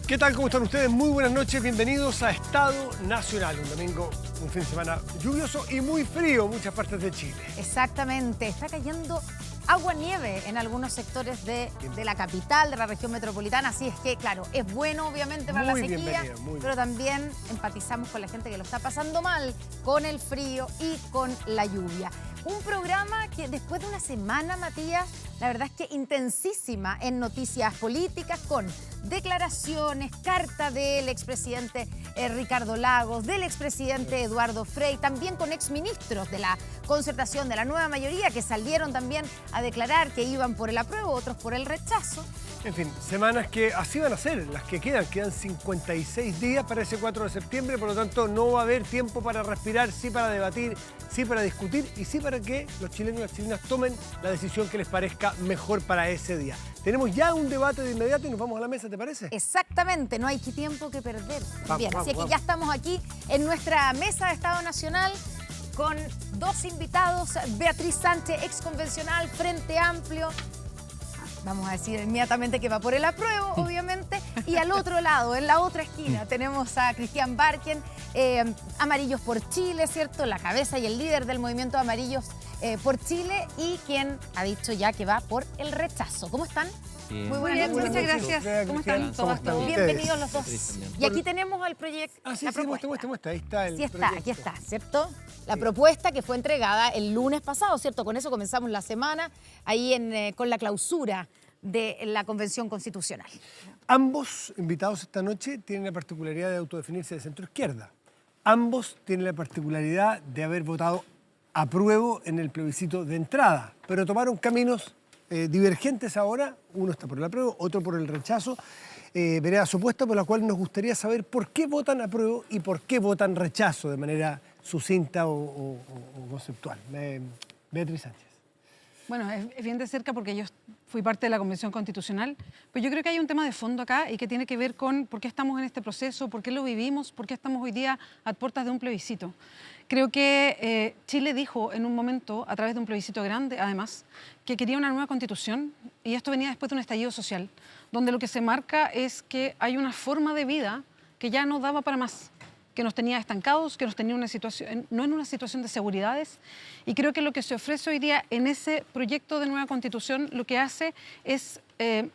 ¿Qué tal? ¿Cómo están ustedes? Muy buenas noches, bienvenidos a Estado Nacional. Un domingo, un fin de semana lluvioso y muy frío en muchas partes de Chile. Exactamente, está cayendo agua-nieve en algunos sectores de la capital, de la región metropolitana, así es que, claro, es bueno obviamente para la sequía, pero también empatizamos con la gente que lo está pasando mal, con el frío y con la lluvia. Un programa que después de una semana, Matías, la verdad es que intensísima en noticias políticas, con declaraciones, carta del expresidente Ricardo Lagos, del expresidente Eduardo Frei, también con exministros de la Concertación de la Nueva Mayoría que salieron también a declarar que iban por el apruebo, otros por el rechazo. En fin, semanas que así van a ser, las que quedan 56 días para ese 4 de septiembre, por lo tanto no va a haber tiempo para respirar, sí para debatir, sí para discutir y sí para que los chilenos y las chilenas tomen la decisión que les parezca mejor para ese día. Tenemos ya un debate de inmediato y nos vamos a la mesa, ¿te parece? Exactamente, no hay tiempo que perder. Bien, así que vamos. ya estamos aquí en nuestra mesa de Estado Nacional con dos invitados, Beatriz Sánchez, exconvencional, Frente Amplio. Vamos a decir inmediatamente que va por el apruebo, obviamente. Y al otro lado, en la otra esquina, tenemos a Cristian Barken, Amarillos por Chile, ¿cierto? La cabeza y el líder del movimiento Amarillos por Chile y quien ha dicho ya que va por el rechazo. ¿Cómo están? Bien. Muy buenas noches. Muchas gracias. ¿Cómo están todos? Bienvenidos los dos. Y aquí tenemos el proyecto. Sí, muestra. Ahí está el proyecto. Aquí está, ¿cierto? La propuesta que fue entregada el lunes pasado, ¿cierto? Con eso comenzamos la semana, ahí con la clausura de la Convención Constitucional. Ambos invitados esta noche tienen la particularidad de autodefinirse de centro-izquierda. Ambos tienen la particularidad de haber votado apruebo en el plebiscito de entrada, pero tomaron caminos divergentes ahora. Uno está por el apruebo, otro por el rechazo. Veredas opuestas por la cual nos gustaría saber por qué votan apruebo y por qué votan rechazo de manera sucinta o conceptual. Beatriz Sánchez. Bueno, es bien de cerca porque yo fui parte de la Convención Constitucional, pero yo creo que hay un tema de fondo acá y que tiene que ver con por qué estamos en este proceso, por qué lo vivimos, por qué estamos hoy día a puertas de un plebiscito. Creo que Chile dijo en un momento, a través de un plebiscito grande, además, que quería una nueva constitución y esto venía después de un estallido social, donde lo que se marca es que hay una forma de vida que ya no daba para más, que nos tenía estancados, que nos tenía no en una situación de seguridades. Y creo que lo que se ofrece hoy día en ese proyecto de nueva constitución lo que hace es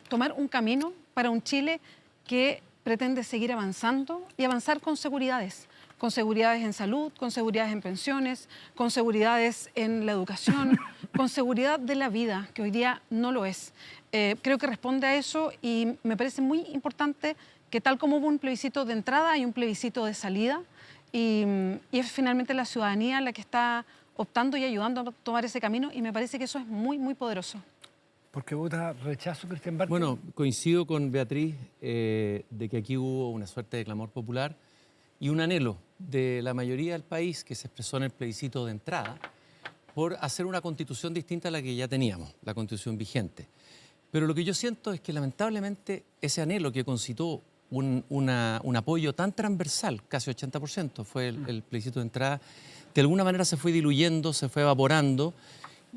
tomar un camino para un Chile que pretende seguir avanzando y avanzar con seguridades en salud, con seguridades en pensiones, con seguridades en la educación, con seguridad de la vida, que hoy día no lo es. Creo que responde a eso y me parece muy importante que tal como hubo un plebiscito de entrada, hay un plebiscito de salida y es finalmente la ciudadanía la que está optando y ayudando a tomar ese camino y me parece que eso es muy, muy poderoso. ¿Por qué vota rechazo, Cristian Barken? Bueno, coincido con Beatriz de que aquí hubo una suerte de clamor popular y un anhelo de la mayoría del país que se expresó en el plebiscito de entrada por hacer una constitución distinta a la que ya teníamos, la constitución vigente. Pero lo que yo siento es que lamentablemente ese anhelo que concitó un apoyo tan transversal, casi 80% fue el plebiscito de entrada, de alguna manera se fue diluyendo, se fue evaporando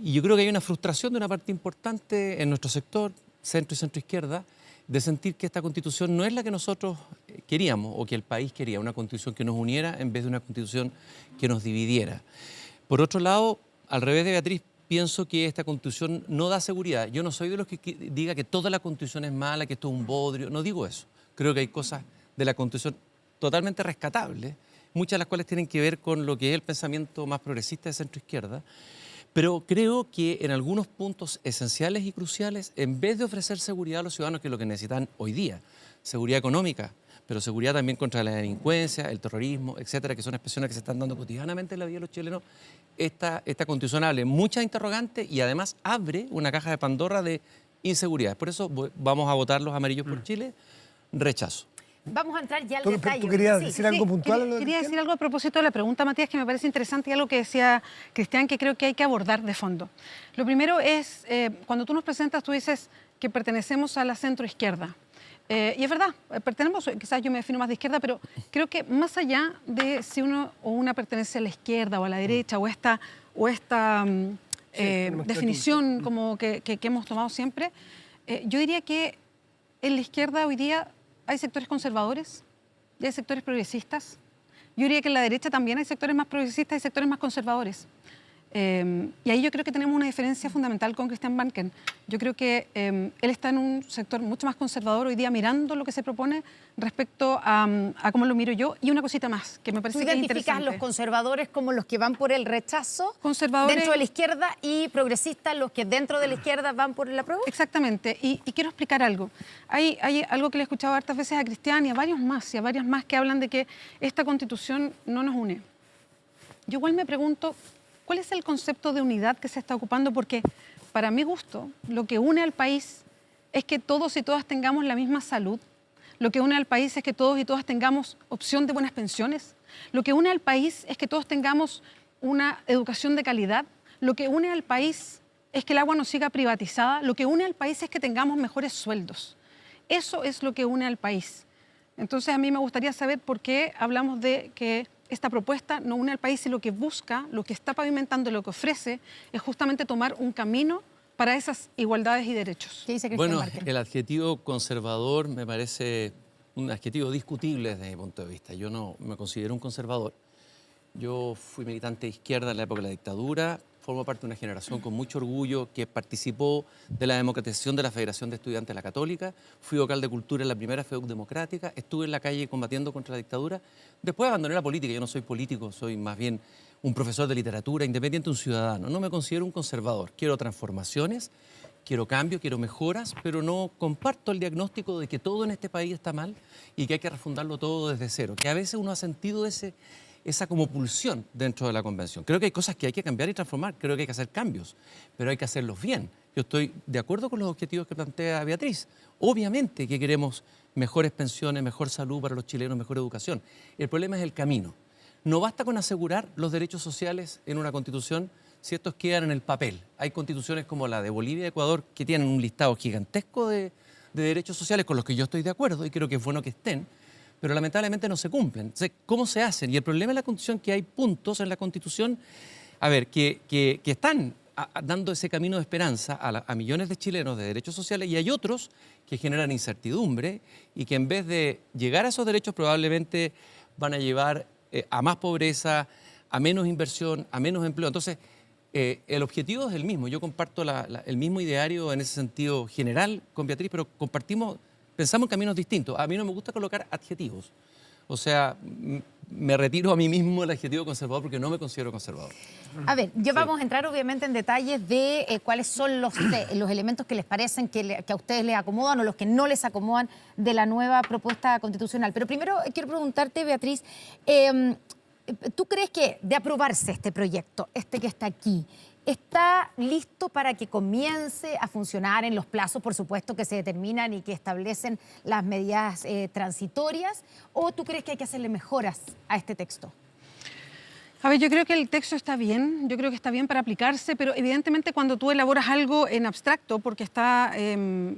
y yo creo que hay una frustración de una parte importante en nuestro sector, centro y centro-izquierda, de sentir que esta constitución no es la que nosotros queríamos o que el país quería, una constitución que nos uniera en vez de una constitución que nos dividiera. Por otro lado, al revés de Beatriz, pienso que esta constitución no da seguridad. Yo no soy de los que diga que toda la constitución es mala, que esto es un bodrio, no digo eso. Creo que hay cosas de la constitución totalmente rescatables, muchas de las cuales tienen que ver con lo que es el pensamiento más progresista de centro-izquierda, pero creo que en algunos puntos esenciales y cruciales, en vez de ofrecer seguridad a los ciudadanos, que es lo que necesitan hoy día, seguridad económica, pero seguridad también contra la delincuencia, el terrorismo, etcétera, que son expresiones que se están dando cotidianamente en la vida de los chilenos, esta constitución abre muchas interrogantes y además abre una caja de Pandora de inseguridades. Por eso vamos a votar los Amarillos por Chile, rechazo. Vamos a entrar ya al detalle. ¿Tú querías decir algo puntual? Quería decir algo a propósito de la pregunta, Matías, que me parece interesante y algo que decía Cristian, que creo que hay que abordar de fondo. Lo primero es, cuando tú nos presentas, tú dices que pertenecemos a la centroizquierda. Y es verdad, pertenecemos, quizás yo me defino más de izquierda, pero creo que más allá de si uno o una pertenece a la izquierda o a la derecha o esta definición como que hemos tomado siempre, yo diría que en la izquierda hoy día hay sectores conservadores y hay sectores progresistas. Yo diría que en la derecha también hay sectores más progresistas y sectores más conservadores. Y ahí yo creo que tenemos una diferencia fundamental con Christian Banken. Yo creo que él está en un sector mucho más conservador hoy día mirando lo que se propone respecto a cómo lo miro yo. Y una cosita más que me parece que es interesante. ¿Tú identificas los conservadores como los que van por el rechazo conservadores dentro de la izquierda y progresistas los que dentro de la izquierda van por el apruebo? Exactamente. Y quiero explicar algo. Hay algo que le he escuchado hartas veces a Cristian y a varios más y a varias más que hablan de que esta Constitución no nos une. Yo igual me pregunto, ¿cuál es el concepto de unidad que se está ocupando? Porque, para mi gusto, lo que une al país es que todos y todas tengamos la misma salud. Lo que une al país es que todos y todas tengamos opción de buenas pensiones. Lo que une al país es que todos tengamos una educación de calidad. Lo que une al país es que el agua no siga privatizada. Lo que une al país es que tengamos mejores sueldos. Eso es lo que une al país. Entonces, a mí me gustaría saber por qué hablamos de que esta propuesta no une al país y lo que busca, lo que está pavimentando, lo que ofrece, es justamente tomar un camino para esas igualdades y derechos. ¿Qué dice Christian Bueno, Barker? el adjetivo conservador me parece un adjetivo discutible desde mi punto de vista. Yo no me considero un conservador. Yo fui militante de izquierda en la época de la dictadura, formo parte de una generación con mucho orgullo que participó de la democratización de la Federación de Estudiantes de la Católica, fui vocal de cultura en la primera FEUC democrática, estuve en la calle combatiendo contra la dictadura, después abandoné la política, yo no soy político, soy más bien un profesor de literatura, independiente, un ciudadano, no me considero un conservador, quiero transformaciones, quiero cambio, quiero mejoras, pero no comparto el diagnóstico de que todo en este país está mal y que hay que refundarlo todo desde cero, que a veces uno ha sentido esa como pulsión dentro de la convención. Creo que hay cosas que hay que cambiar y transformar, creo que hay que hacer cambios, pero hay que hacerlos bien. Yo estoy de acuerdo con los objetivos que plantea Beatriz. Obviamente que queremos mejores pensiones, mejor salud para los chilenos, mejor educación. El problema es el camino. No basta con asegurar los derechos sociales en una constitución si estos quedan en el papel. Hay constituciones como la de Bolivia y Ecuador que tienen un listado gigantesco de derechos sociales con los que yo estoy de acuerdo y creo que es bueno que estén, pero lamentablemente no se cumplen. Entonces, ¿cómo se hacen? Y el problema de la Constitución es que hay puntos en la Constitución, que están dando ese camino de esperanza a millones de chilenos de derechos sociales y hay otros que generan incertidumbre y que en vez de llegar a esos derechos probablemente van a llevar a más pobreza, a menos inversión, a menos empleo. Entonces, el objetivo es el mismo. Yo comparto el mismo ideario en ese sentido general con Beatriz, pero pensamos en caminos distintos. A mí no me gusta colocar adjetivos. O sea, me retiro a mí mismo el adjetivo conservador porque no me considero conservador. A ver, ya vamos a entrar obviamente en detalles de cuáles son los elementos que les parecen que a ustedes les acomodan o los que no les acomodan de la nueva propuesta constitucional. Pero primero quiero preguntarte, Beatriz, ¿tú crees que de aprobarse este proyecto, que está aquí, está listo para que comience a funcionar en los plazos, por supuesto, que se determinan y que establecen las medidas transitorias? ¿O tú crees que hay que hacerle mejoras a este texto? A ver, yo creo que el texto está bien, yo creo que está bien para aplicarse, pero evidentemente cuando tú elaboras algo en abstracto, porque está,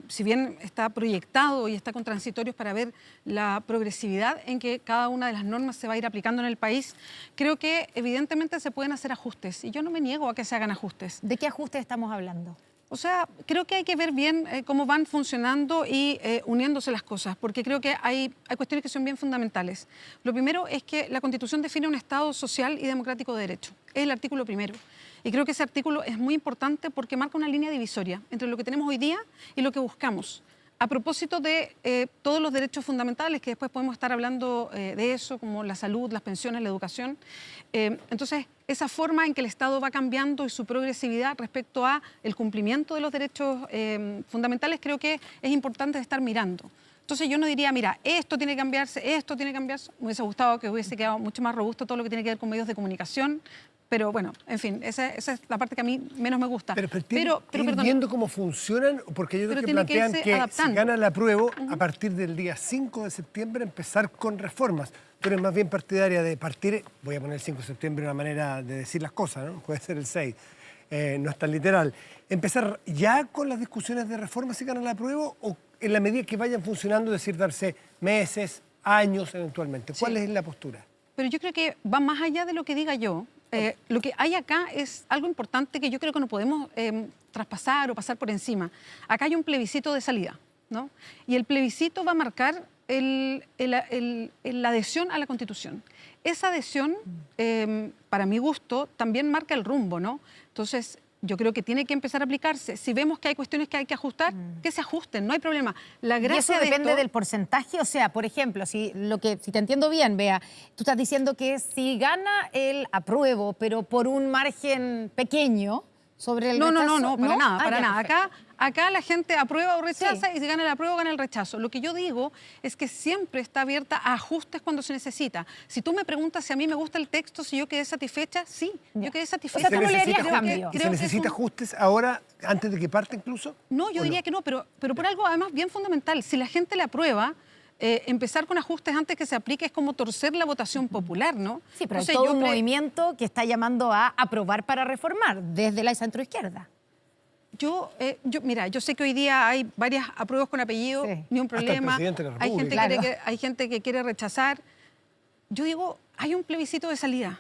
si bien está proyectado y está con transitorios para ver la progresividad en que cada una de las normas se va a ir aplicando en el país, creo que evidentemente se pueden hacer ajustes y yo no me niego a que se hagan ajustes. ¿De qué ajustes estamos hablando? O sea, creo que hay que ver bien cómo van funcionando y uniéndose las cosas, porque creo que hay cuestiones que son bien fundamentales. Lo primero es que la Constitución define un Estado social y democrático de derecho. Es el artículo primero. Y creo que ese artículo es muy importante porque marca una línea divisoria entre lo que tenemos hoy día y lo que buscamos. A propósito de todos los derechos fundamentales, que después podemos estar hablando de eso, como la salud, las pensiones, la educación. Entonces, esa forma en que el Estado va cambiando y su progresividad respecto a el cumplimiento de los derechos fundamentales, creo que es importante estar mirando. Entonces yo no diría, mira, esto tiene que cambiarse, esto tiene que cambiarse. Me hubiese gustado que hubiese quedado mucho más robusto todo lo que tiene que ver con medios de comunicación. Pero bueno, en fin, esa es la parte que a mí menos me gusta. Pero viendo cómo funcionan, porque yo creo que plantean que si gana el apruebo, a partir del día 5 de septiembre empezar con reformas. Tú eres más bien partidaria de partir, voy a poner el 5 de septiembre una manera de decir las cosas, ¿no? Puede ser el 6, no es tan literal. ¿Empezar ya con las discusiones de reformas si gana el apruebo o en la medida que vayan funcionando, es decir, darse meses, años eventualmente? ¿Cuál es la postura? Pero yo creo que va más allá de lo que diga yo. Lo que hay acá es algo importante que yo creo que no podemos traspasar o pasar por encima. Acá hay un plebiscito de salida, ¿no? Y el plebiscito va a marcar la adhesión a la Constitución. Esa adhesión, para mi gusto, también marca el rumbo, ¿no? Entonces, yo creo que tiene que empezar a aplicarse. Si vemos que hay cuestiones que hay que ajustar, que se ajusten, no hay problema. La gracia ¿Y eso depende del porcentaje? O sea, por ejemplo, si te entiendo bien, Bea, tú estás diciendo que si gana el apruebo, pero por un margen pequeño sobre el rechazo... No, para nada, para nada. Perfecto. Acá la gente aprueba o rechaza, Sí. y si gana el apruebo, gana el rechazo. Lo que yo digo es que siempre está abierta a ajustes cuando se necesita. Si tú me preguntas si a mí me gusta el texto, si yo quedé satisfecha, sí, yo quedé satisfecha. O sea, tú no le harías cambio. ¿Se necesita ajustes ahora, antes de que parte incluso? No, yo diría que no, pero por algo además bien fundamental. Si la gente le aprueba, empezar con ajustes antes que se aplique es como torcer la votación popular, ¿no? Sí, pero Entonces, hay todo un movimiento que está llamando a aprobar para reformar desde la centroizquierda. Mira, yo sé que hoy día hay varios apruebos con apellido, Sí. ni un Hasta el problema. presidente de la Hay República. Claro. hay gente que quiere rechazar. Yo digo, hay un plebiscito de salida.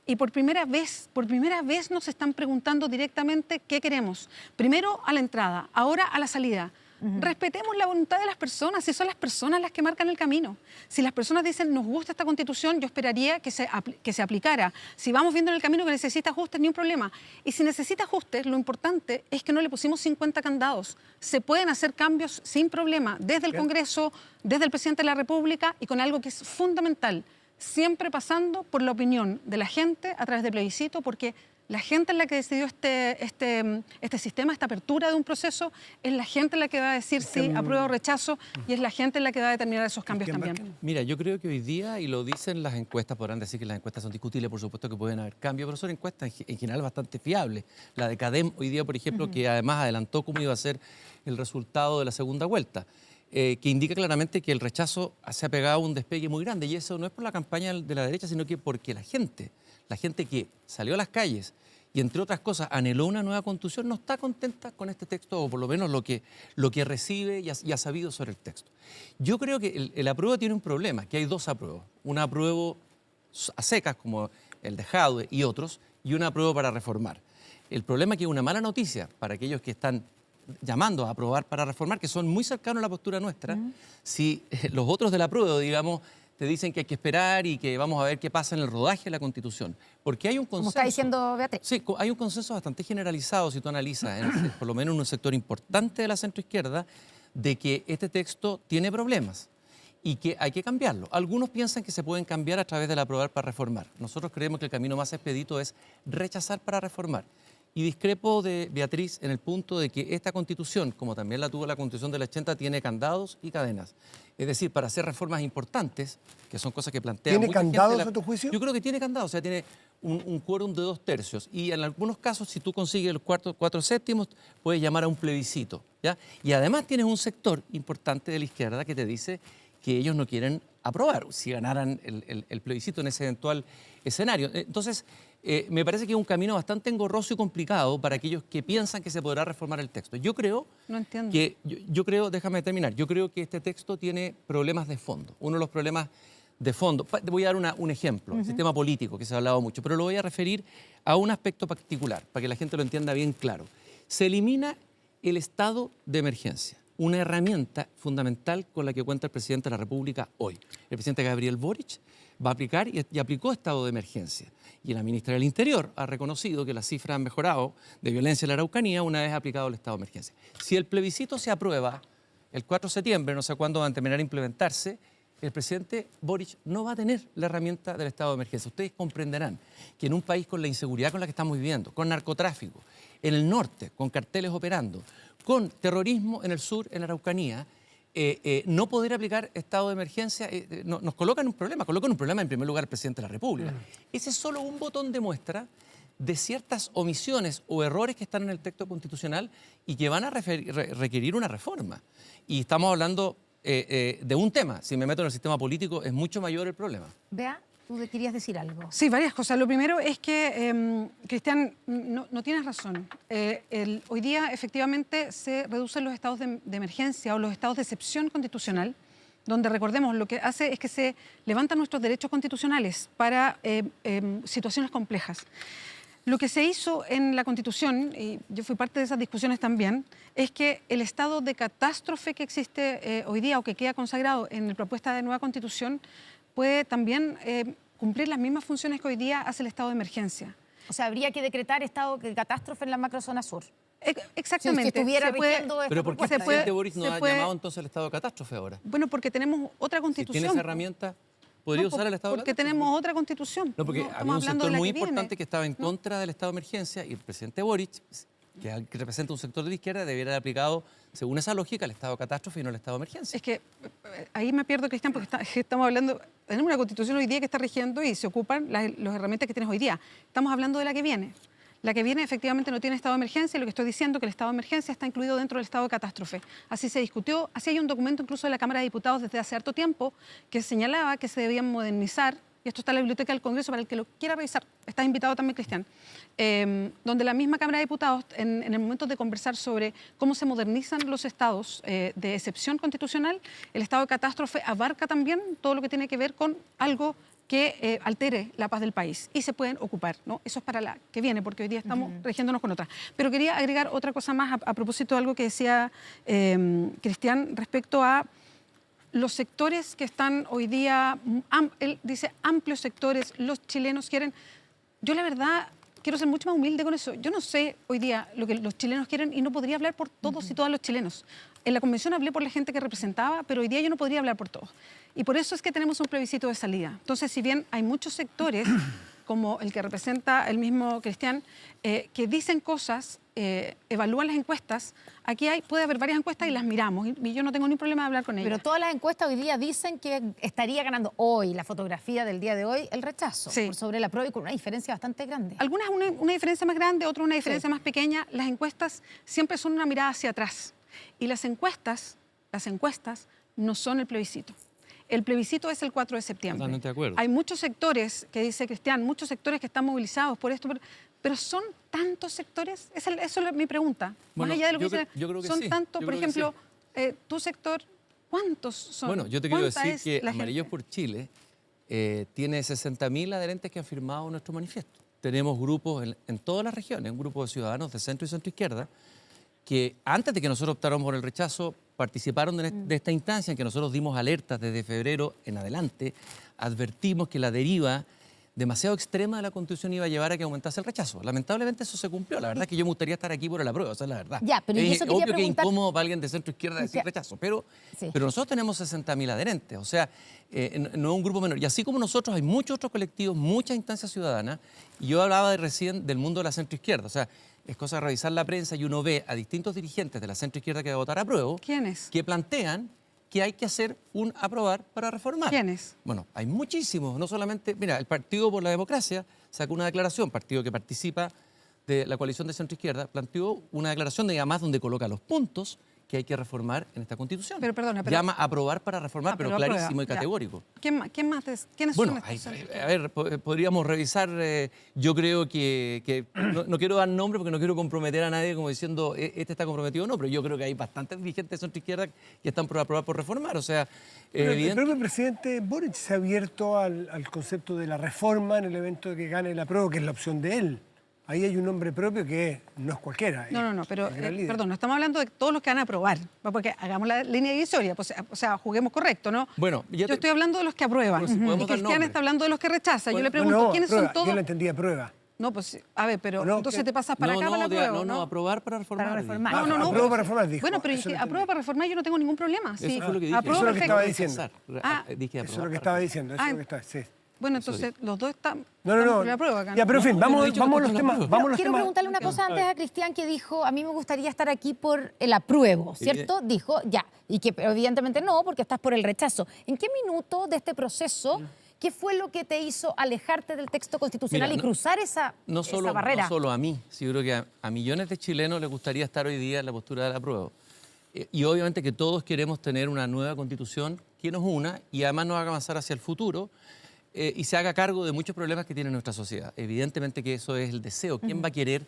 Y por primera vez nos están preguntando directamente qué queremos. Primero a la entrada, ahora a la salida. Respetemos la voluntad de las personas, si son las personas las que marcan el camino. Si las personas dicen, nos gusta esta Constitución, yo esperaría que se aplicara. Si vamos viendo en el camino que necesita ajustes, ni un problema. Y si necesita ajustes, lo importante es que no le pusimos 50 candados. Se pueden hacer cambios sin problema, desde el Congreso, desde el Presidente de la República, y con algo que es fundamental, siempre pasando por la opinión de la gente a través del plebiscito, porque la gente es la que decidió este sistema, esta apertura de un proceso, es la gente la que va a decir si apruebo o rechazo, y es la gente la que va a determinar esos cambios también. Mira, yo creo que hoy día, y lo dicen las encuestas, podrán decir que las encuestas son discutibles, por supuesto que pueden haber cambios, pero son encuestas en general bastante fiables. La de CADEM hoy día, por ejemplo, que además adelantó cómo iba a ser el resultado de la segunda vuelta, que indica claramente que el rechazo se ha pegado un despegue muy grande, y eso no es por la campaña de la derecha, sino que porque la gente que salió a las calles y, entre otras cosas, anheló una nueva Constitución, no está contenta con este texto, o por lo menos lo que recibe y ha sabido sobre el texto. Yo creo que el apruebo tiene un problema, que hay dos apruebos. Un apruebo a secas, como el de Jadwe y otros, y un apruebo para reformar. El problema es que es una mala noticia para aquellos que están llamando a aprobar para reformar, que son muy cercanos a la postura nuestra, si los otros del apruebo, digamos, te dicen que hay que esperar y que vamos a ver qué pasa en el rodaje de la Constitución. Porque hay un consenso. Como está diciendo Beatriz. Sí, hay un consenso bastante generalizado, si tú analizas, por lo menos en un sector importante de la centroizquierda, de que este texto tiene problemas y que hay que cambiarlo. Algunos piensan que se pueden cambiar a través del aprobar para reformar. Nosotros creemos que el camino más expedito es rechazar para reformar. Y discrepo de Beatriz en el punto de que esta Constitución, como también la tuvo la Constitución del 80, tiene candados y cadenas. Es decir, para hacer reformas importantes, que son cosas que plantea ¿Tiene mucha gente, candados a tu juicio? Yo creo que tiene candados, o sea, tiene un quórum de 2/3. Y en algunos casos, si tú consigues los 4/7, puedes llamar a un plebiscito, ¿ya? Y además tienes un sector importante de la izquierda que te dice que ellos no quieren aprobar si ganaran el plebiscito en ese eventual escenario. Entonces, me parece que es un camino bastante engorroso y complicado para aquellos que piensan que se podrá reformar el texto. Yo creo No entiendo. que, yo creo, déjame terminar, yo creo que este texto tiene problemas de fondo. Uno de los problemas de fondo, te voy a dar un ejemplo, el sistema político, que se ha hablado mucho, pero lo voy a referir a un aspecto particular, para que la gente lo entienda bien claro. Se elimina el estado de emergencia, una herramienta fundamental con la que cuenta el presidente de la República hoy. El presidente Gabriel Boric va a aplicar y aplicó estado de emergencia. Y la ministra del Interior ha reconocido que las cifras han mejorado de violencia en la Araucanía una vez aplicado el estado de emergencia. Si el plebiscito se aprueba el 4 de septiembre, no sé cuándo van a terminar a implementarse, el presidente Boric no va a tener la herramienta del estado de emergencia. Ustedes comprenderán que en un país con la inseguridad con la que estamos viviendo, con narcotráfico, en el norte, con carteles operando, con terrorismo en el sur, en la Araucanía, no poder aplicar estado de emergencia nos coloca en un problema. Coloca en un problema en primer lugar el presidente de la República. Ese es solo un botón de muestra de ciertas omisiones o errores que están en el texto constitucional y que van a requerir una reforma. Y estamos hablando de un tema. Si me meto en el sistema político es mucho mayor el problema. Bea, tú querías decir algo. Sí, varias cosas. Lo primero es que, Cristian, no tienes razón. Hoy día, efectivamente, se reducen los estados de emergencia o los estados de excepción constitucional, donde, recordemos, lo que hace es que se levantan nuestros derechos constitucionales para situaciones complejas. Lo que se hizo en la Constitución, y yo fui parte de esas discusiones también, es que el estado de catástrofe que existe hoy día o que queda consagrado en la propuesta de nueva Constitución puede también cumplir las mismas funciones que hoy día hace el estado de emergencia. O sea, habría que decretar estado de catástrofe en la macrozona sur. Exactamente. Si estuviera rigiendo pero ¿por qué el presidente Boric no ha llamado entonces el estado de catástrofe ahora? Bueno, porque tenemos otra Constitución. Si tiene esa herramienta, ¿podría usar el estado de catástrofe? Porque tenemos otra Constitución. No, porque había un sector muy importante que estaba en contra del estado de emergencia y el presidente Boric, que representa un sector de la izquierda, debiera haber aplicado, según esa lógica, el estado de catástrofe y no el estado de emergencia. Es que ahí me pierdo, Cristian, porque estamos hablando, tenemos una Constitución hoy día que está rigiendo y se ocupan las herramientas que tienes hoy día. Estamos hablando de la que viene. La que viene efectivamente no tiene estado de emergencia y lo que estoy diciendo es que el estado de emergencia está incluido dentro del estado de catástrofe. Así se discutió, así hay un documento incluso de la Cámara de Diputados desde hace harto tiempo que señalaba que se debían modernizar, y esto está en la Biblioteca del Congreso para el que lo quiera revisar, está invitado también Cristian, donde la misma Cámara de Diputados, en el momento de conversar sobre cómo se modernizan los estados de excepción constitucional, el estado de catástrofe abarca también todo lo que tiene que ver con algo que altere la paz del país y se pueden ocupar, ¿no? Eso es para la que viene, porque hoy día estamos regiéndonos con otra. Pero quería agregar otra cosa más a propósito de algo que decía Cristian respecto a los sectores que están hoy día, él dice amplios sectores, los chilenos quieren. Yo la verdad quiero ser mucho más humilde con eso. Yo no sé hoy día lo que los chilenos quieren y no podría hablar por todos y todas los chilenos. En la convención hablé por la gente que representaba, pero hoy día yo no podría hablar por todos. Y por eso es que tenemos un plebiscito de salida. Entonces, si bien hay muchos sectores, como el que representa el mismo Cristian, que dicen cosas, evalúan las encuestas, aquí puede haber varias encuestas y las miramos. Y yo no tengo ningún problema de hablar con ellas. Pero todas las encuestas hoy día dicen que estaría ganando hoy, la fotografía del día de hoy, el rechazo por sobre la prueba y con una diferencia bastante grande. Algunas una diferencia más grande, otras una diferencia más pequeña. Las encuestas siempre son una mirada hacia atrás. Y las encuestas no son el plebiscito. El plebiscito es el 4 de septiembre. Totalmente de acuerdo. Hay muchos sectores, que dice Cristian, muchos sectores que están movilizados por esto, pero ¿son tantos sectores? Eso es mi pregunta. Bueno, más allá de lo que yo dice, creo que son sí. tantos, Yo por creo que ejemplo, tu sector, ¿cuántos son? Bueno, yo te quiero ¿Cuánta decir es que la Amarillos gente? por Chile tiene 60.000 adherentes que han firmado nuestro manifiesto. Tenemos grupos en todas las regiones, un grupo de ciudadanos de centro y centro-izquierda, que antes de que nosotros optáramos por el rechazo, participaron de esta instancia en que nosotros dimos alertas desde febrero en adelante, advertimos que la deriva demasiado extrema de la Constitución iba a llevar a que aumentase el rechazo. Lamentablemente eso se cumplió. La verdad es que yo me gustaría estar aquí por el apruebo, esa es la verdad. Ya, pero y eso quería obvio que es preguntar- incómodo para alguien de centro-izquierda decir rechazo, pero nosotros tenemos 60.000 adherentes, o sea, no es un grupo menor. Y así como nosotros hay muchos otros colectivos, muchas instancias ciudadanas, y yo hablaba recién del mundo de la centro-izquierda, o sea, es cosa de revisar la prensa y uno ve a distintos dirigentes de la centro-izquierda que va a votar apruebo, ¿Quiénes? que plantean que hay que hacer un aprobar para reformar. ¿Quiénes? Bueno, hay muchísimos, no solamente, mira, el Partido por la Democracia sacó una declaración, partido que participa de la coalición de centro-izquierda, planteó una declaración de además donde coloca los puntos que hay que reformar en esta Constitución. Pero perdona, pero- Llama a aprobar para reformar, pero aprueba, clarísimo y ya. categórico. ¿Quiénes Bueno, son estos? a ver, podríamos revisar, yo creo que no quiero dar nombre porque no quiero comprometer a nadie como diciendo este está comprometido o no, pero yo creo que hay bastantes dirigentes de centro izquierda que están por aprobar por reformar, o sea, Pero el evidente. propio presidente Boric se ha abierto al concepto de la reforma en el evento de que gane el apruebo, que es la opción de él. Ahí hay un nombre propio que no es cualquiera. No, pero, es el gran líder. perdón, no estamos hablando de todos los que van a aprobar, porque hagamos la línea divisoria, pues, o sea, juguemos correcto, ¿no? Bueno, yo estoy hablando de los que aprueban, Pero si podemos y dar Cristian nombres. está hablando de los que rechaza. Yo le No, pregunto, no, ¿quiénes prueba. son todos? Yo lo entendía prueba. No, pues, a ver, pero No, entonces que- te pasas para acá para la prueba, no, aprobar para reformar. Para reformar. digo. No, apruebo para reformar, dijo. Bueno, pero Eso es que lo aprueba para reformar yo no tengo ningún problema. Eso Sí, fue lo que dije. apruebo Eso es lo que perfecto. estaba diciendo. Ah, Dije Eso es lo aprobar que para estaba diciendo. Eso Ah, es lo que estaba, sí. Bueno, entonces los dos están No. por la prueba acá. Ya, pero en fin, No, vamos yo he dicho a que los por la temas. prueba. Vamos a los Quiero temas. preguntarle una cosa antes a Cristian, que dijo, a mí me gustaría estar aquí por el apruebo, ¿cierto? Dijo, ya, y que evidentemente no, porque estás por el rechazo. ¿En qué minuto de este proceso, qué fue lo que te hizo alejarte del texto constitucional Mira, y cruzar esa barrera? No solo a mí, sí, yo creo que a millones de chilenos les gustaría estar hoy día en la postura del apruebo. Y obviamente que todos queremos tener una nueva constitución que nos una y además nos haga avanzar hacia el futuro y se haga cargo de muchos problemas que tiene nuestra sociedad. Evidentemente que eso es el deseo. ¿Quién va a querer?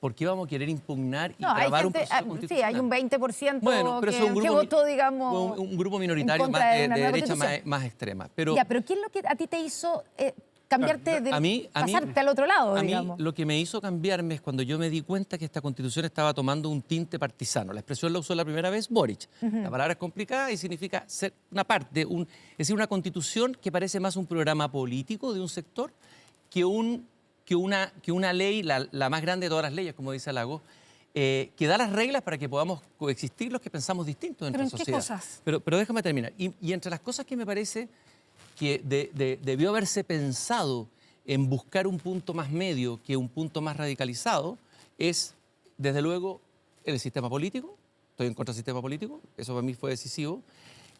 ¿Por qué vamos a querer impugnar y No, hay trabar un gente, proceso sí, constitucional? hay un 20% Bueno, pero que, eso es un que grupo, votó, digamos, un grupo minoritario en contra más de de una nueva derecha constitución. más extrema. Pero Ya, pero ¿qué es lo que a ti te hizo cambiarte, pasarte al otro lado, digamos. A mí lo que me hizo cambiarme es cuando yo me di cuenta que esta Constitución estaba tomando un tinte partisano. La expresión la usó la primera vez Boric. La palabra es complicada y significa ser una parte, es decir, una Constitución que parece más un programa político de un sector que una ley, la más grande de todas las leyes, como dice Lagos, que da las reglas para que podamos coexistir los que pensamos distintos dentro de la sociedad. ¿Pero en qué cosas? Pero déjame terminar. Y entre las cosas que me parece que debió haberse pensado en buscar un punto más medio que un punto más radicalizado es, desde luego, el sistema político. Estoy en contra del sistema político, eso para mí fue decisivo.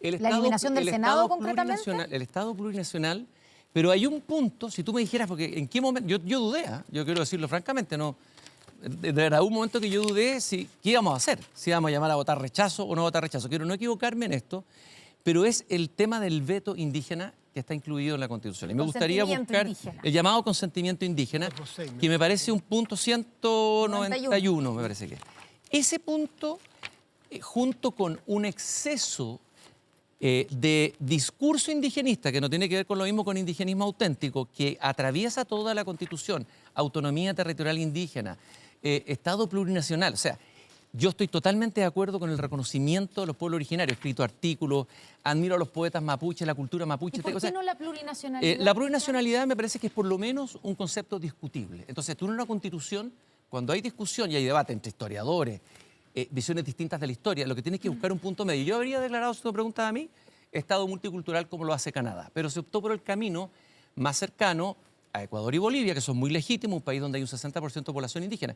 ¿La eliminación del Senado, concretamente? El Estado plurinacional, pero hay un punto, si tú me dijeras, porque en qué momento, yo dudé, yo quiero decirlo francamente, no, de verdad, hubo un momento que yo dudé qué íbamos a hacer, si íbamos a llamar a votar rechazo o no votar rechazo. Quiero no equivocarme en esto, pero es el tema del veto indígena que está incluido en la Constitución. Y me gustaría buscar el llamado consentimiento indígena, que me parece un punto 191, me parece que. Ese punto, junto con un exceso de discurso indigenista, que no tiene que ver con lo mismo con indigenismo auténtico, que atraviesa toda la Constitución, autonomía territorial indígena, Estado plurinacional, o sea, yo estoy totalmente de acuerdo con el reconocimiento de los pueblos originarios. He escrito artículos, admiro a los poetas mapuches, la cultura mapuche. ¿Y por qué no la plurinacionalidad? La plurinacionalidad me parece que es por lo menos un concepto discutible. Entonces, tú en una Constitución, cuando hay discusión y hay debate entre historiadores, visiones distintas de la historia, lo que tienes que buscar un punto medio. Yo habría declarado, si tú me preguntas a mí, Estado multicultural como lo hace Canadá, pero se optó por el camino más cercano a Ecuador y Bolivia, que son muy legítimos, un país donde hay un 60% de población indígena.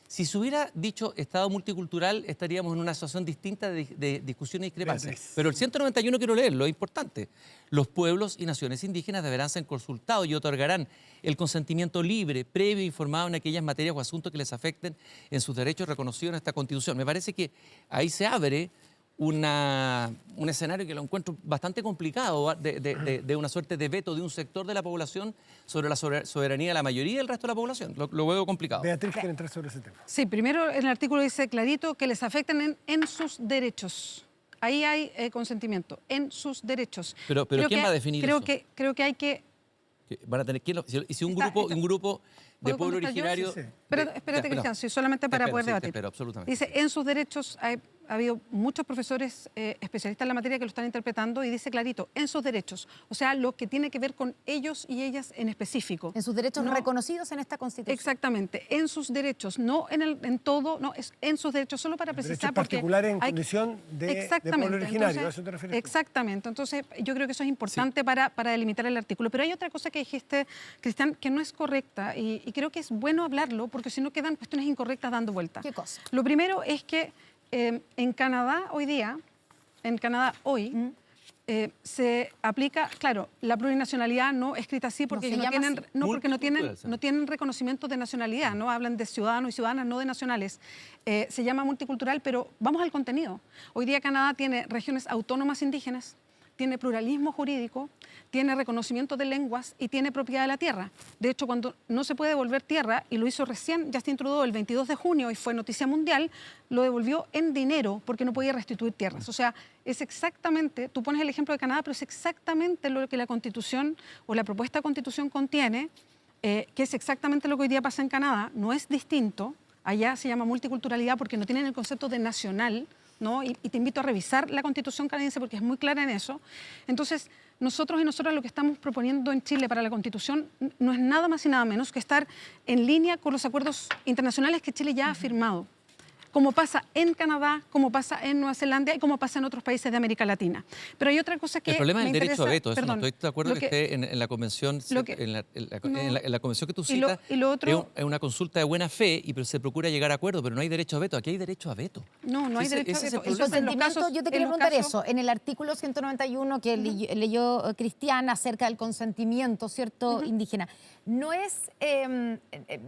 Si se hubiera dicho Estado multicultural, estaríamos en una situación distinta de discusión y discrepancia. Pero el 191 quiero leerlo, es importante. Los pueblos y naciones indígenas deberán ser consultados y otorgarán el consentimiento libre, previo e informado en aquellas materias o asuntos que les afecten en sus derechos reconocidos en esta Constitución. Me parece que ahí se abre un escenario que lo encuentro bastante complicado, de una suerte de veto de un sector de la población sobre la soberanía de la mayoría del resto de la población. Lo veo complicado. Beatriz quiere entrar sobre ese tema. Sí, primero el artículo dice clarito que les afecten en sus derechos. Ahí hay consentimiento, en sus derechos. Pero ¿quién va a definir eso? Creo que hay que... Van a tener y si un grupo de pueblo originario... Sí. Pero espérate, Cristian, sí, solamente para poder debatir. Espero, absolutamente. Dice, en sus derechos ha habido muchos profesores especialistas en la materia que lo están interpretando y dice clarito, en sus derechos, o sea, lo que tiene que ver con ellos y ellas en específico. En sus derechos reconocidos en esta Constitución. Exactamente, en sus derechos, no en todo, no, es en sus derechos, solo para precisar. Derechos particulares en condición de pueblo originario, entonces, ¿a eso te refieres? Exactamente, entonces yo creo que eso es importante para delimitar el artículo. Pero hay otra cosa que dijiste, Cristian, que no es correcta y creo que es bueno hablarlo porque si no quedan cuestiones incorrectas dando vuelta. ¿Qué cosa? Lo primero es que en Canadá hoy, se aplica, claro, la plurinacionalidad no escrita así porque no tienen reconocimiento de nacionalidad, no hablan de ciudadanos y ciudadanas, no de nacionales. Se llama multicultural, pero vamos al contenido. Hoy día Canadá tiene regiones autónomas indígenas, tiene pluralismo jurídico, tiene reconocimiento de lenguas y tiene propiedad de la tierra. De hecho, cuando no se puede devolver tierra, y lo hizo recién Justin Trudeau el 22 de junio y fue noticia mundial, lo devolvió en dinero porque no podía restituir tierras. O sea, es exactamente, tú pones el ejemplo de Canadá, pero es exactamente lo que la Constitución o la propuesta de Constitución contiene, que es exactamente lo que hoy día pasa en Canadá, no es distinto. Allá se llama multiculturalidad porque no tienen el concepto de nacional, ¿no? Y te invito a revisar la Constitución canadiense porque es muy clara en eso. Entonces, nosotros y nosotras lo que estamos proponiendo en Chile para la Constitución no es nada más y nada menos que estar en línea con los acuerdos internacionales que Chile ya ha firmado, como pasa en Canadá, como pasa en Nueva Zelanda y como pasa en otros países de América Latina. Pero hay otra cosa que el problema es el derecho a veto. Perdón, no estoy de acuerdo que esté en la convención, en la convención que tú citas. Es una consulta de buena fe, pero se procura llegar a acuerdo, pero no hay derecho a veto. Aquí hay derecho a veto. No hay derecho a veto. El consentimiento, yo te quería preguntar eso. En el artículo 191 que leyó Cristian acerca del consentimiento, ¿cierto?, indígena. No es,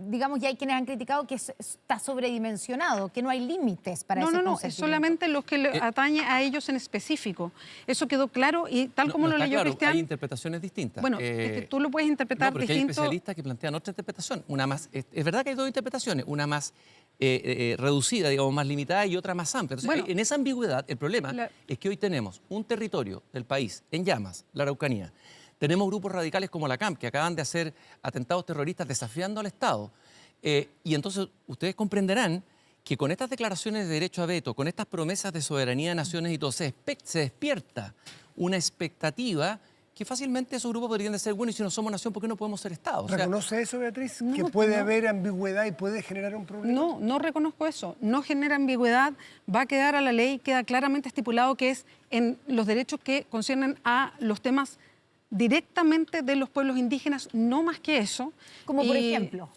digamos, ya hay quienes han criticado que está sobredimensionado, que no hay límites para ese consentimiento. No, es solamente lo que le atañe a ellos en específico. Eso quedó claro y tal como lo leyó Cristian. Hay interpretaciones distintas. Bueno, es que tú lo puedes interpretar porque distinto. Hay especialistas que plantean otra interpretación. Una más, es verdad que hay dos interpretaciones, una más reducida, digamos, más limitada y otra más amplia. Entonces, en esa ambigüedad, el problema es que hoy tenemos un territorio del país en llamas, la Araucanía, Tenemos grupos radicales como la CAMP, que acaban de hacer atentados terroristas desafiando al Estado. Y entonces ustedes comprenderán que con estas declaraciones de derecho a veto, con estas promesas de soberanía de naciones y todo, se despierta una expectativa que fácilmente esos grupos podrían de ser buenos, y si no somos nación, ¿por qué no podemos ser Estado? O sea, ¿reconoce eso, Beatriz? ¿Que puede haber ambigüedad y puede generar un problema? No, no reconozco eso. No genera ambigüedad, va a quedar a la ley, queda claramente estipulado que es en los derechos que conciernen a los temas directamente de los pueblos indígenas, no más que eso. Como por ejemplo.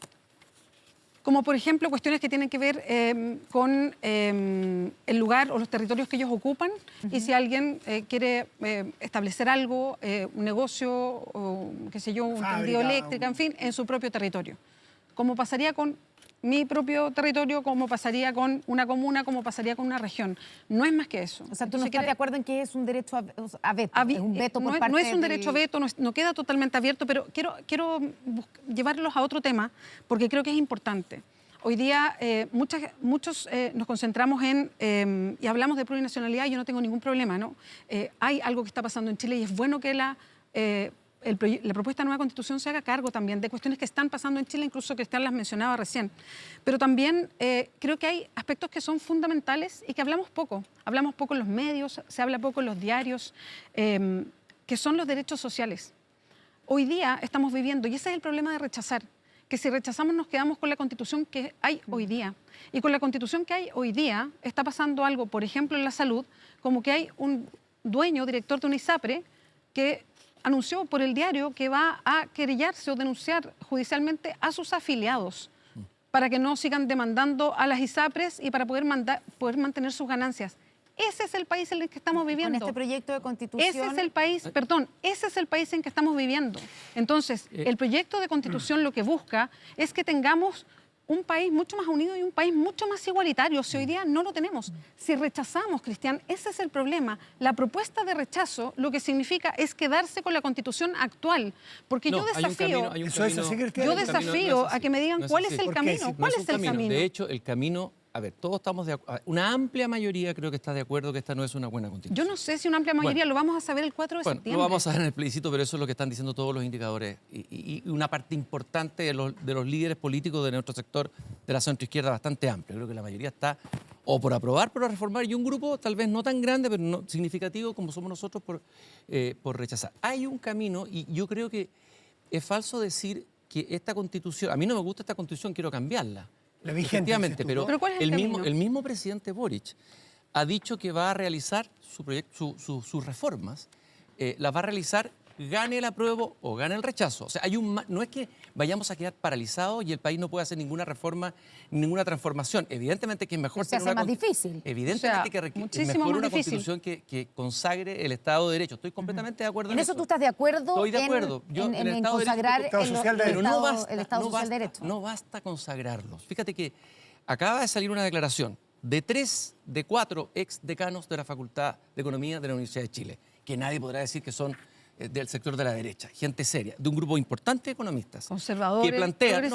Como por ejemplo cuestiones que tienen que ver con el lugar o los territorios que ellos ocupan, y si alguien quiere establecer algo, un negocio, o qué sé yo, un tendido eléctrico, en fin, en su propio territorio. Como pasaría con mi propio territorio, como pasaría con una comuna, como pasaría con una región. No es más que eso. O sea, tú no estás de acuerdo en que es un derecho a veto, es un veto por parte no es un derecho a veto, no queda totalmente abierto, pero quiero llevarlos a otro tema, porque creo que es importante. Hoy día muchos nos concentramos y hablamos de plurinacionalidad, y yo no tengo ningún problema, ¿no? Hay algo que está pasando en Chile y es bueno que la propuesta de nueva Constitución se haga cargo también de cuestiones que están pasando en Chile, incluso Cristian las mencionaba recién. Pero también creo que hay aspectos que son fundamentales y que hablamos poco. Hablamos poco en los medios, se habla poco en los diarios, que son los derechos sociales. Hoy día estamos viviendo, y ese es el problema de rechazar, que si rechazamos nos quedamos con la Constitución que hay hoy día. Y con la Constitución que hay hoy día está pasando algo, por ejemplo, en la salud, como que hay un director de una ISAPRE, que anunció por el diario que va a querellarse o denunciar judicialmente a sus afiliados para que no sigan demandando a las ISAPRES y para poder mantener sus ganancias. Ese es el país en el que estamos viviendo. Con este proyecto de Constitución. Ese es el país en que estamos viviendo. Entonces, el proyecto de Constitución lo que busca es que tengamos un país mucho más unido y un país mucho más igualitario. Si hoy día no lo tenemos, si rechazamos, Cristian, ese es el problema. La propuesta de rechazo lo que significa es quedarse con la Constitución actual. Porque yo desafío a que me digan cuál es el camino. ¿Cuál es el camino? De hecho, el camino... A ver, todos estamos de acuerdo. Una amplia mayoría creo que está de acuerdo que esta no es una buena Constitución. Yo no sé si una amplia mayoría, lo vamos a saber el 4 de septiembre. Lo vamos a ver en el plebiscito, pero eso es lo que están diciendo todos los indicadores. Y una parte importante de los líderes políticos de nuestro sector de la centroizquierda bastante amplia. Creo que la mayoría está o por aprobar, por reformar, y un grupo tal vez no tan grande, pero no significativo como somos nosotros, por rechazar. Hay un camino, y yo creo que es falso decir que esta Constitución... A mí no me gusta esta Constitución, quiero cambiarla. La vigente, efectivamente, pero ¿cuál es el mismo presidente Boric ha dicho que va a realizar sus reformas, las va a realizar, gane el apruebo o gane el rechazo. O sea, no es que vayamos a quedar paralizados y el país no pueda hacer ninguna reforma, ninguna transformación. Evidentemente que es mejor... Se hace más difícil. Evidentemente que es mejor una Constitución que consagre el Estado de Derecho. Estoy completamente de acuerdo en eso. ¿En eso tú estás de acuerdo? Estoy de acuerdo. En consagrar el Estado Social de Derecho. No basta consagrarlos. Fíjate que acaba de salir una declaración de 3 de 4 ex decanos de la Facultad de Economía de la Universidad de Chile, que nadie podrá decir que son del sector de la derecha, gente seria, de un grupo importante de economistas. Conservadores, que plantean,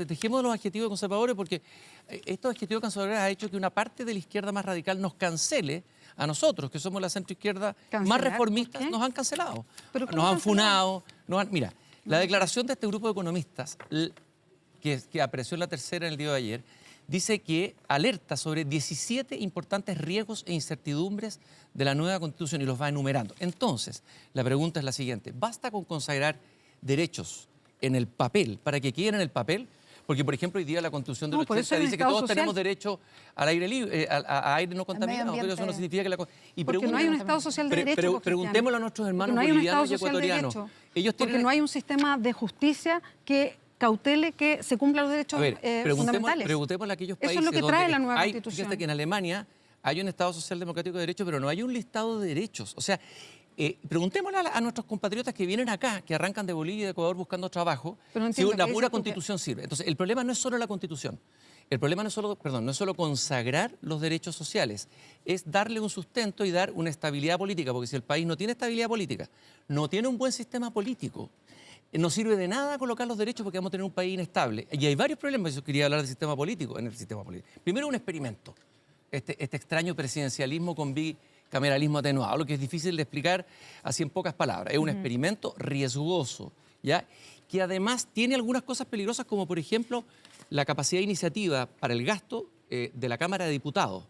dejemos los adjetivos de conservadores, porque estos adjetivos conservadores han hecho que una parte de la izquierda más radical nos cancele a nosotros, que somos la centroizquierda más reformistas. Nos han cancelado, nos han funado. Mira, la declaración de este grupo de economistas, que apareció en La Tercera en el día de ayer, dice que alerta sobre 17 importantes riesgos e incertidumbres de la nueva Constitución y los va enumerando. Entonces, la pregunta es la siguiente. ¿Basta con consagrar derechos en el papel para que queden en el papel? Porque, por ejemplo, hoy día la Constitución del 80 dice que todos tenemos derecho al aire libre, a aire no contaminado, pero eso no significa que la... Porque no hay un Estado social de derecho. Preguntémosle a nuestros hermanos bolivianos y ecuatorianos. Porque no hay un sistema de justicia que cautele que se cumplan los derechos fundamentales. Preguntémosle a aquellos países. Eso es lo que trae la nueva Constitución. Fíjate que en Alemania hay un Estado social democrático de derecho, pero no hay un listado de derechos. O sea, preguntémosle a nuestros compatriotas que vienen acá, que arrancan de Bolivia y de Ecuador buscando trabajo, si la pura Constitución sirve. Entonces, el problema no es solo la Constitución. El problema no es solo consagrar los derechos sociales, es darle un sustento y dar una estabilidad política, porque si el país no tiene estabilidad política, no tiene un buen sistema político, no sirve de nada colocar los derechos porque vamos a tener un país inestable. Y hay varios problemas, yo quería hablar del sistema político, Primero, un experimento, este extraño presidencialismo con cameralismo atenuado, lo que es difícil de explicar así en pocas palabras. Es un experimento riesgoso, ¿ya? Que además tiene algunas cosas peligrosas, como por ejemplo la capacidad de iniciativa para el gasto de la Cámara de Diputados.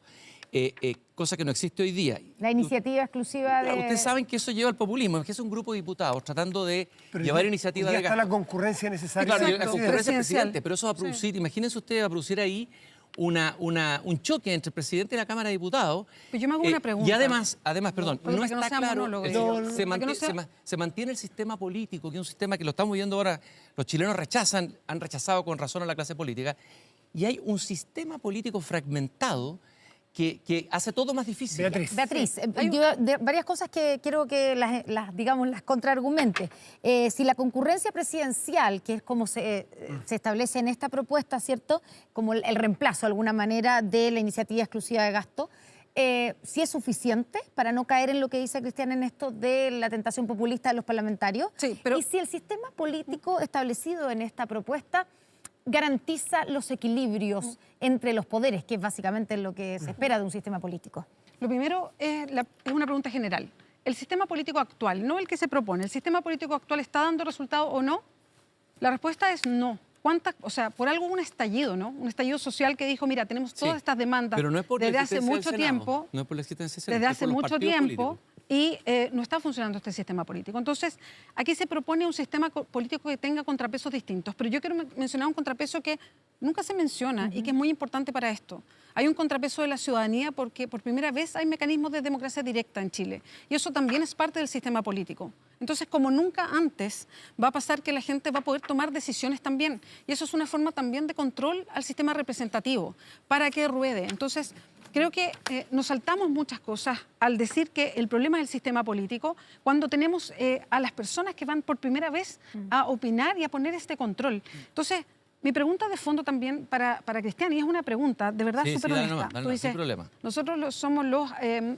Cosa que no existe hoy día. La iniciativa exclusiva de... Ustedes saben que eso lleva al populismo, es que es un grupo de diputados tratando de llevar iniciativa de gasto. gasto. Está la concurrencia necesaria. Claro, la concurrencia del presidencial. presidente, pero eso va a producir, imagínense ustedes, va a producir ahí un choque entre el presidente y la Cámara de Diputados. Pero yo me hago una pregunta. Y además, perdón, pero no para que no está sea claro, monólogo, se mantiene el sistema político, que es un sistema que lo estamos viendo ahora, los chilenos han rechazado con razón a la clase política, y hay un sistema político fragmentado que hace todo más difícil. Beatriz, varias cosas que quiero que las contraargumente. Si la concurrencia presidencial, que es como se establece en esta propuesta, ¿cierto? Como el reemplazo, de alguna manera, de la iniciativa exclusiva de gasto, si es suficiente para no caer en lo que dice Cristian en esto de la tentación populista de los parlamentarios. Sí, pero... Y si el sistema político establecido en esta propuesta garantiza los equilibrios entre los poderes, que es básicamente lo que se espera de un sistema político. Lo primero es una pregunta general. ¿El sistema político actual, no el que se propone, el sistema político actual está dando resultado o no? La respuesta es no. O sea, por algo hubo un estallido, ¿no? Un estallido social que dijo, mira, tenemos todas estas demandas pero no es por desde hace mucho tiempo. No es por la existencia del Senado, Desde hace es por los mucho partidos tiempo. políticos. Y no está funcionando este sistema político. Entonces, aquí se propone un sistema político que tenga contrapesos distintos. Pero yo quiero mencionar un contrapeso que nunca se menciona y que es muy importante para esto. Hay un contrapeso de la ciudadanía porque por primera vez hay mecanismos de democracia directa en Chile. Y eso también es parte del sistema político. Entonces, como nunca antes, va a pasar que la gente va a poder tomar decisiones también. Y eso es una forma también de control al sistema representativo, para que ruede. Entonces, creo que nos saltamos muchas cosas al decir que el problema es el sistema político, cuando tenemos a las personas que van por primera vez a opinar y a poner este control. Entonces, mi pregunta de fondo también para Cristian, y es una pregunta de verdad súper honesta. Tú dices, sin problema. Nosotros somos los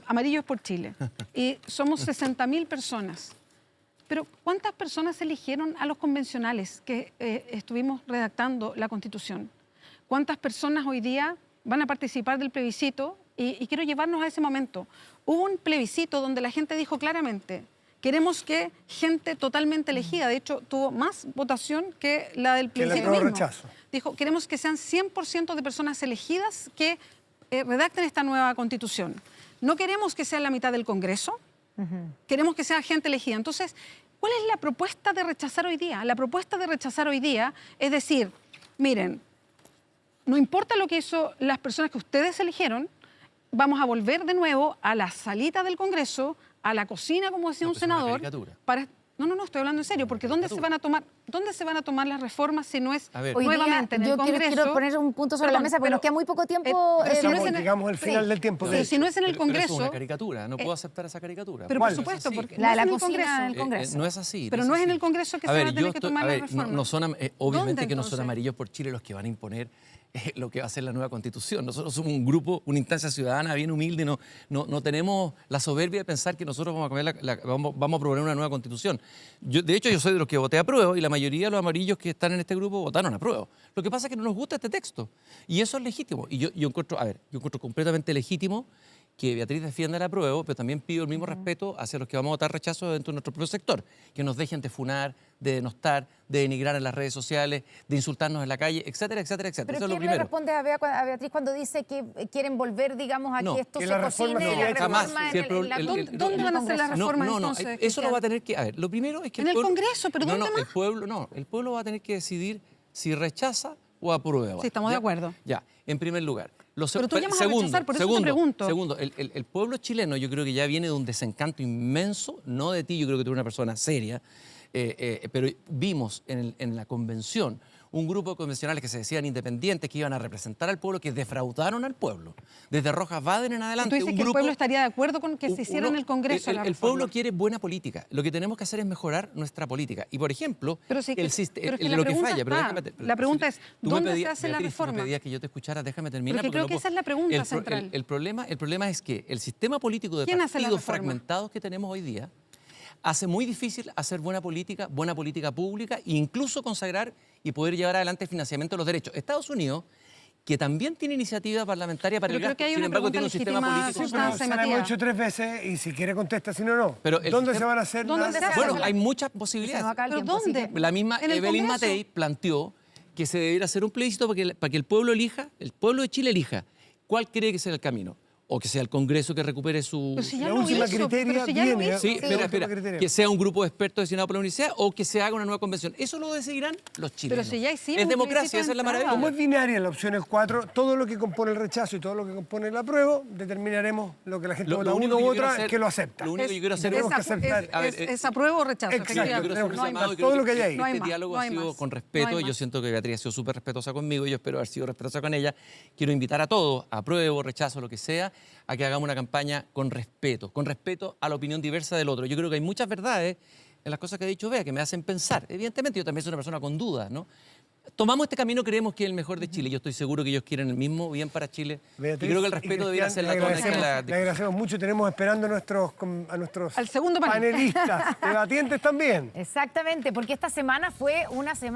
Amarillos por Chile y somos 60.000 personas. Pero ¿cuántas personas eligieron a los convencionales que estuvimos redactando la Constitución? ¿Cuántas personas hoy día van a participar del plebiscito? Y quiero llevarnos a ese momento. Hubo un plebiscito donde la gente dijo claramente, queremos que gente totalmente elegida, de hecho tuvo más votación que la del plebiscito mismo. Rechazo. Dijo, queremos que sean 100% de personas elegidas que redacten esta nueva Constitución. No queremos que sea la mitad del Congreso, queremos que sea gente elegida. Entonces, ¿cuál es la propuesta de rechazar hoy día? La propuesta de rechazar hoy día es decir, miren, no importa lo que hizo las personas que ustedes eligieron, vamos a volver de nuevo a la salita del Congreso, a la cocina, como decía un senador. No, estoy hablando en serio, porque ¿dónde se van a tomar las reformas si no es nuevamente en el Congreso? Quiero poner un punto sobre la mesa, porque nos queda muy poco tiempo. Digamos el final del tiempo. Pero si no es en el Congreso... Pero es una caricatura, no puedo aceptar esa caricatura. Pero por supuesto, porque la de la cocina en el Congreso. No es así. Pero no es en el Congreso que se van a tener que tomar las reformas. Obviamente que no son Amarillos por Chile los que van a imponer lo que va a ser la nueva Constitución. Nosotros somos un grupo, una instancia ciudadana bien humilde, no tenemos la soberbia de pensar que nosotros vamos a proponer una nueva Constitución. De hecho, yo soy de los que voté a prueba y la mayoría de los amarillos que están en este grupo votaron a prueba. Lo que pasa es que no nos gusta este texto y eso es legítimo. Y yo encuentro completamente legítimo que Beatriz defienda el apruebo, pero también pido el mismo respeto hacia los que vamos a votar rechazo dentro de nuestro propio sector, que nos dejen de funar, de denostar, de denigrar en las redes sociales, de insultarnos en la calle, etcétera, etcétera, etcétera. ¿Pero eso es lo quién primero. le responde a Beatriz cuando dice que quieren volver, digamos, a que esto que se la reforma cocine, no, la reforma jamás. ¿Dónde van a hacer las reformas No, entonces? eso lo va a tener que... A ver, lo primero es que en el Congreso, pero ¿dónde más? El pueblo va a tener que decidir si rechaza o aprueba. Sí, estamos de acuerdo. Ya, en primer lugar. Pero tú llamas a rechazar, por eso te pregunto. Segundo, el pueblo chileno yo creo que ya viene de un desencanto inmenso, no de ti, yo creo que tú eres una persona seria, pero vimos en la convención un grupo de convencionales que se decían independientes, que iban a representar al pueblo, que defraudaron al pueblo. Desde Rojas Baden en adelante. ¿Tú dices que el pueblo estaría de acuerdo con que se hiciera en el Congreso la reforma? El pueblo quiere buena política. Lo que tenemos que hacer es mejorar nuestra política. Y, por ejemplo, la pregunta es, ¿dónde se hace la reforma? Tú me pedías que yo te escuchara, déjame terminar. Porque creo que esa es la pregunta central. El problema es que el sistema político de partidos fragmentados que tenemos hoy día hace muy difícil hacer buena política pública e incluso consagrar y poder llevar adelante el financiamiento de los derechos. Estados Unidos que también tiene iniciativa parlamentaria para Pero el creo gasto, que hay sin una embargo pregunta tiene un sistema legítima, político. Sí, pero Constanza y se la hemos Matías. hecho 3 veces y si quiere contesta, si no, no. Pero el ¿Dónde sistema- se van a hacer? ¿Dónde las- se hace? Bueno, hay muchas Se nos posibilidades. acaba el ¿Pero tiempo, así dónde? que- La misma En el Evelyn Congreso. Matei planteó que se debiera hacer un plebiscito para que el pueblo elija, el pueblo de Chile elija cuál cree que sea el camino. O que sea el Congreso que recupere su... Pero si ya La lo última hizo, criteria pero si ya lo viene, hizo. Sí, Sí, espera, último espera. criterio. Que sea un grupo de expertos designado por la universidad o que se haga una nueva convención. Eso lo decidirán los chilenos. si ya hicimos es un democracia, plebiscito esa es la de entrada. maravilla. Como es binaria la opción es 4, todo lo que compone el rechazo y todo lo que compone el apruebo, determinaremos lo que la gente vota único uno u que yo quiero otra, hacer- que lo acepta. Lo único que yo quiero hacer tenemos que aceptar. A ver, Es apruebo o rechazo, Exacto, Yo Efectivamente, quiero hacer un no hay llamado más. y creo Todo lo que hay que ahí. No hay este más, diálogo no ha hay sido más, con no respeto. hay Yo más. siento que Beatriz ha sido súper respetuosa conmigo y yo espero haber sido respetuosa con ella. Quiero invitar a todos, apruebo, rechazo, lo que sea, a que hagamos una campaña con respeto a la opinión diversa del otro. Yo creo que hay muchas verdades en las cosas que ha dicho Bea que me hacen pensar. Evidentemente, yo también soy una persona con dudas, ¿no? Tomamos este camino, creemos que es el mejor de Chile. Yo estoy seguro que ellos quieren el mismo bien para Chile. Beatriz y creo que el y respeto debería ser Cristian, la le tónica de la agradecemos, le agradecemos mucho. Tenemos esperando a nuestros Al segundo panel. panelistas, debatientes también. Exactamente, porque esta semana fue una semana